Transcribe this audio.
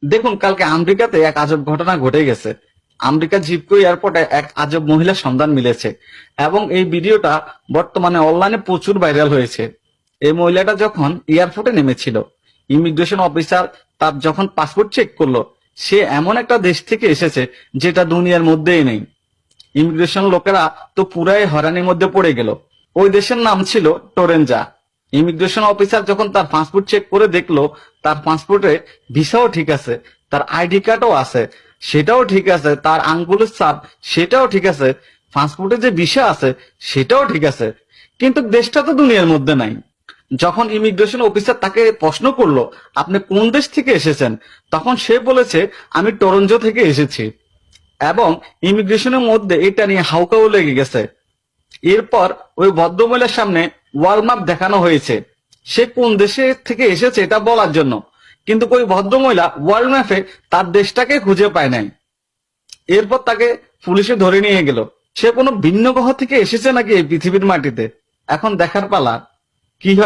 দেখুন, কালকে আমেরিকাতে এক আজব ঘটনা ঘটে গেছে। আমেরিকা জিপকো এয়ারপোর্টে এক আজব মহিলার সন্ধান মিলেছে এবং এই ভিডিওটা বর্তমানে অনলাইনে প্রচুর ভাইরাল হয়েছে। এই মহিলাটা যখন এয়ারপোর্টে নেমেছিল, ইমিগ্রেশন অফিসার তার যখন পাসপোর্ট চেক করলো, সে এমন একটা দেশ থেকে এসেছে যেটা দুনিয়ার মধ্যেই নেই। ইমিগ্রেশন লোকেরা তো পুরাই হয়রানির মধ্যে পড়ে গেল। ওই দেশের নাম ছিল টোরেনজা। ইমিগ্রেশন অফিসার যখন তার পাসপোর্ট চেক করে দেখলো তার পাসপোর্টে ভিসাও ঠিক আছে, তার আইডি কার্ডও আছে, সেটাও ঠিক আছে, তার আঙ্গুলের ছাপ সেটাও ঠিক আছে, পাসপোর্টে যে ভিসা আছে সেটাও ঠিক আছে, কিন্তু দেশটা তো দুনিয়ার মধ্যে নাই। যখন ইমিগ্রেশন অফিসার তাকে প্রশ্ন করলো আপনি কোন দেশ থেকে এসেছেন, তখন সে বলেছে আমি টরন্টো থেকে এসেছি। এবং ইমিগ্রেশনের মধ্যে এটা নিয়ে হাউকাও লেগে গেছে। এরপর ওই ভদ্রমহিলার সামনে ওয়ার্ল্ড ম্যাপ দেখানো হয়েছে, সে কোন দেশে থেকে এসেছে এটা বলার জন্য, কিন্তু ওই ভদ্রমহিলা ওয়ার্ল্ড ম্যাপে তার দেশটাকে খুঁজে পায় নাই। এরপর তাকে পুলিশে ধরে নিয়ে গেল। সে কোনো ভিন্ন গ্রহ থেকে এসেছে নাকি এই পৃথিবীর মাটিতে, এখন দেখার পালা কি হয়।